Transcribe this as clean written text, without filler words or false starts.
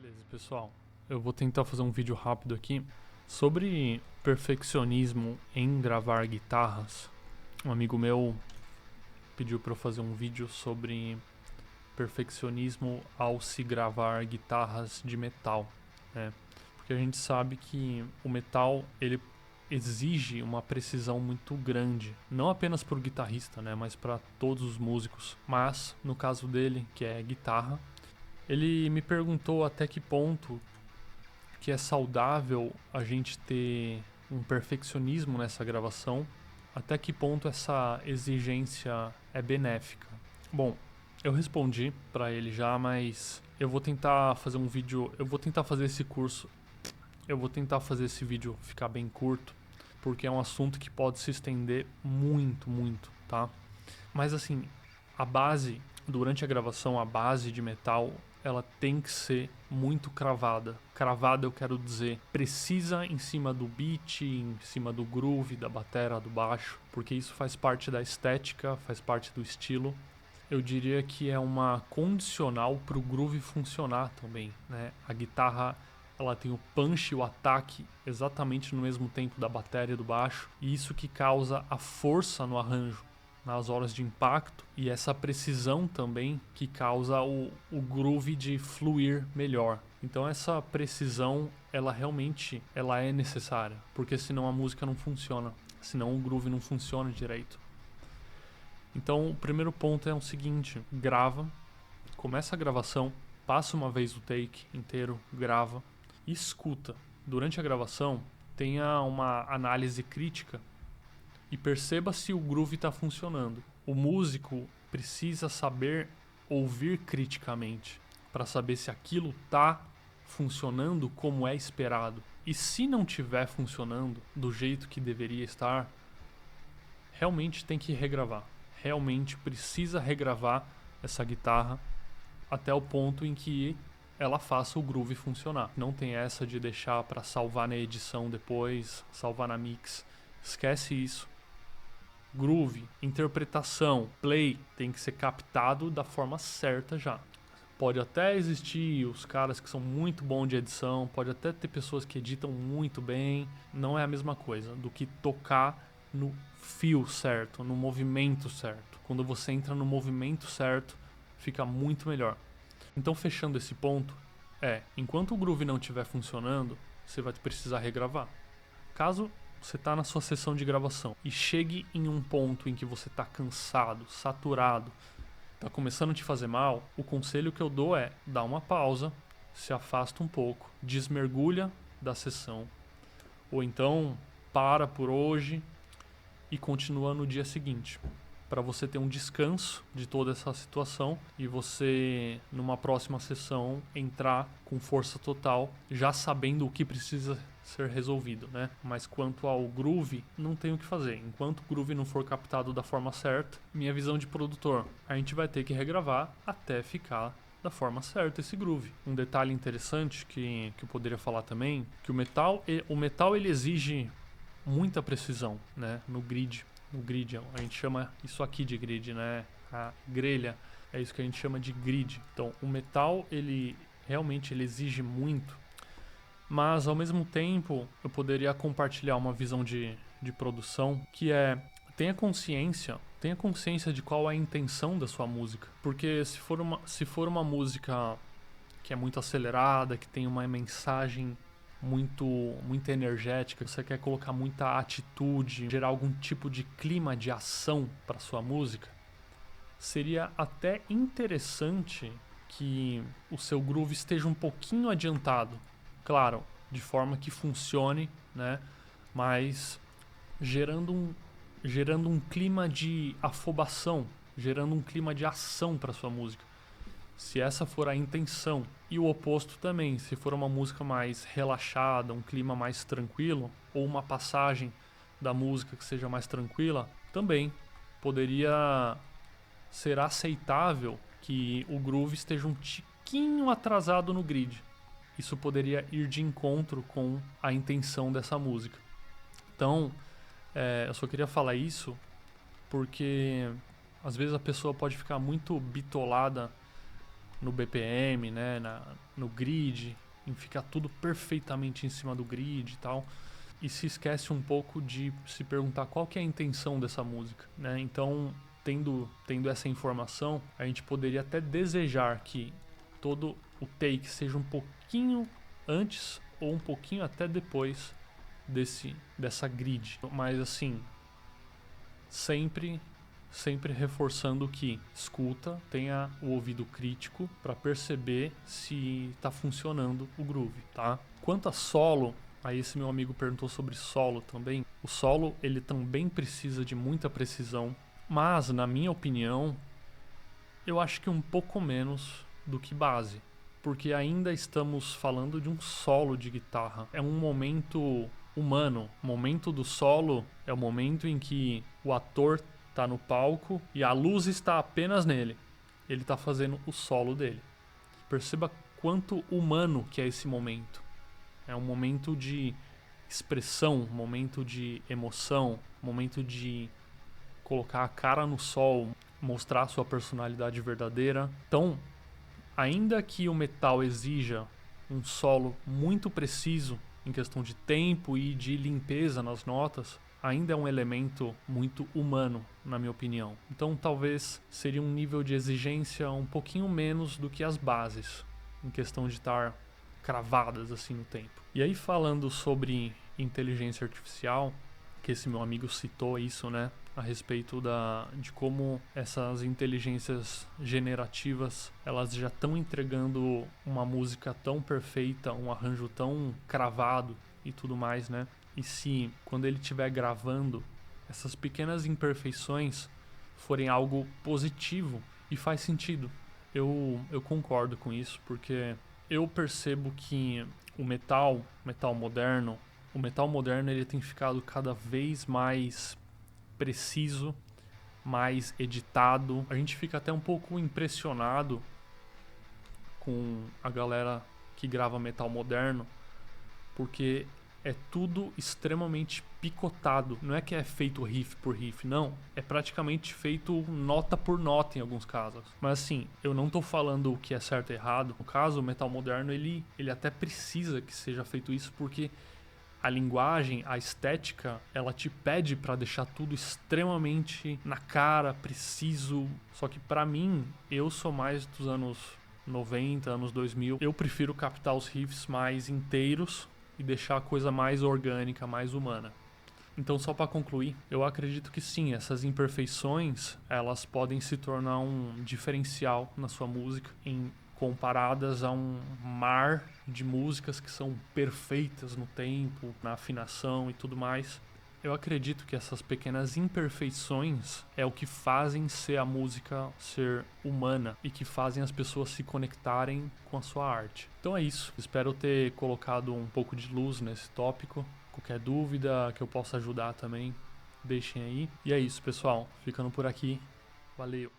Beleza, pessoal. Eu vou tentar fazer um vídeo rápido aqui sobre perfeccionismo em gravar guitarras. Um amigo meu pediu para eu fazer um vídeo sobre perfeccionismo ao se gravar guitarras de metal, né? Porque a gente sabe que o metal ele exige uma precisão muito grande, não apenas para o guitarrista, né, mas para todos os músicos. Mas no caso dele, que é guitarra, ele me perguntou até que ponto que é saudável a gente ter um perfeccionismo nessa gravação, até que ponto essa exigência é benéfica. Bom, eu respondi pra ele já, mas eu vou tentar fazer um vídeo, eu vou tentar fazer esse vídeo ficar bem curto, porque é um assunto que pode se estender muito, tá? Mas assim, durante a gravação, a base de metal, ela tem que ser muito cravada. Cravada, eu quero dizer, precisa em cima do beat, em cima do groove, da batera, do baixo, porque isso faz parte da estética, faz parte do estilo. Eu diria que é uma condicional para o groove funcionar também, né? A guitarra, ela tem o punch e o ataque exatamente no mesmo tempo da bateria e do baixo, e isso que causa a força no arranjo, nas horas de impacto, e essa precisão também que causa o groove de fluir melhor. Então essa precisão, ela realmente é necessária, porque senão a música não funciona, senão o groove não funciona direito. Então o primeiro ponto é o seguinte: grava, começa a gravação, passa uma vez o take inteiro, grava e escuta. Durante a gravação, tenha uma análise crítica e perceba se o groove está funcionando. O músico precisa saber ouvir criticamente para saber se aquilo está funcionando como é esperado. E se não estiver funcionando do jeito que deveria estar, realmente tem que regravar. Realmente precisa regravar essa guitarra até o ponto em que ela faça o groove funcionar. Não tem essa de deixar para salvar na edição depois, salvar na mix. Esquece isso. Groove, interpretação, play tem que ser captado da forma certa já. Pode até existir os caras que são muito bons de edição, pode até ter pessoas que editam muito bem, não é a mesma coisa do que tocar no fio certo, no movimento certo. Quando você entra no movimento certo, fica muito melhor. Então, fechando esse ponto, enquanto o groove não estiver funcionando, você vai precisar regravar. Caso você está na sua sessão de gravação e chegue em um ponto em que você está cansado, saturado, está começando a te fazer mal, o conselho que eu dou é dar uma pausa, se afasta um pouco, desmergulha da sessão, ou então para por hoje e continua no dia seguinte, para você ter um descanso de toda essa situação e você, numa próxima sessão, entrar com força total, já sabendo o que precisa ser resolvido, né? Mas quanto ao groove, não tem o que fazer. Enquanto o groove não for captado da forma certa, minha visão de produtor, a gente vai ter que regravar até ficar da forma certa esse groove. Um detalhe interessante que eu poderia falar também, que o metal ele exige muita precisão, né, no grid, a gente chama isso aqui de grid, né, a grelha, é isso que a gente chama de grid. Então, o metal, ele realmente exige muito, mas ao mesmo tempo, eu poderia compartilhar uma visão de produção, que é, tenha consciência de qual é a intenção da sua música, porque se for uma música que é muito acelerada, que tem uma mensagem muito energética, você quer colocar muita atitude, gerar algum tipo de clima de ação para sua música, seria até interessante que o seu groove esteja um pouquinho adiantado, claro, de forma que funcione, né? Mas gerando um clima de afobação, gerando um clima de ação para sua música. Se essa for a intenção. E o oposto também, se for uma música mais relaxada, um clima mais tranquilo, ou uma passagem da música que seja mais tranquila, também poderia ser aceitável que o groove esteja um tiquinho atrasado no grid. Isso poderia ir de encontro com a intenção dessa música. Então, eu só queria falar isso porque às vezes a pessoa pode ficar muito bitolada no BPM, né, no grid, em ficar tudo perfeitamente em cima do grid e tal, e se esquece um pouco de se perguntar qual que é a intenção dessa música, né? Então, tendo essa informação, a gente poderia até desejar que todo o take seja um pouquinho antes ou um pouquinho até depois dessa grid. Mas assim, sempre reforçando que escuta, tenha o ouvido crítico para perceber se está funcionando o groove, tá? Quanto a solo, aí esse meu amigo perguntou sobre solo também. O solo, ele também precisa de muita precisão, mas na minha opinião, eu acho que um pouco menos do que base, porque ainda estamos falando de um solo de guitarra. É um momento humano. O momento do solo é o momento em que o ator está no palco e a luz está apenas nele. Ele está fazendo o solo dele. Perceba quanto humano que é esse momento. É um momento de expressão, um momento de emoção, um momento de colocar a cara no sol, mostrar a sua personalidade verdadeira. Então, ainda que o metal exija um solo muito preciso em questão de tempo e de limpeza nas notas, ainda é um elemento muito humano, na minha opinião. Então, talvez seria um nível de exigência um pouquinho menos do que as bases, em questão de estar cravadas assim no tempo. E aí, falando sobre inteligência artificial, que esse meu amigo citou isso, né? A respeito de como essas inteligências generativas elas já estão entregando uma música tão perfeita, um arranjo tão cravado e tudo mais, né? E se quando ele estiver gravando essas pequenas imperfeições forem algo positivo e faz sentido. Eu concordo com isso, porque eu percebo que o metal moderno, ele tem ficado cada vez mais preciso, mais editado. A gente fica até um pouco impressionado com a galera que grava metal moderno, porque é tudo extremamente picotado. Não é que é feito riff por riff, não. É praticamente feito nota por nota em alguns casos. Mas assim, eu não tô falando o que é certo e errado. No caso, o metal moderno, ele até precisa que seja feito isso, porque a linguagem, a estética, ela te pede pra deixar tudo extremamente na cara, preciso. Só que pra mim, eu sou mais dos anos 90, anos 2000. Eu prefiro captar os riffs mais inteiros e deixar a coisa mais orgânica, mais humana. Então, só para concluir, eu acredito que sim, essas imperfeições, elas podem se tornar um diferencial na sua música, comparadas a um mar de músicas que são perfeitas no tempo, na afinação e tudo mais. Eu acredito que essas pequenas imperfeições é o que fazem ser a música ser humana e que fazem as pessoas se conectarem com a sua arte. Então é isso. Espero ter colocado um pouco de luz nesse tópico. Qualquer dúvida que eu possa ajudar também, deixem aí. E é isso, pessoal. Ficando por aqui. Valeu!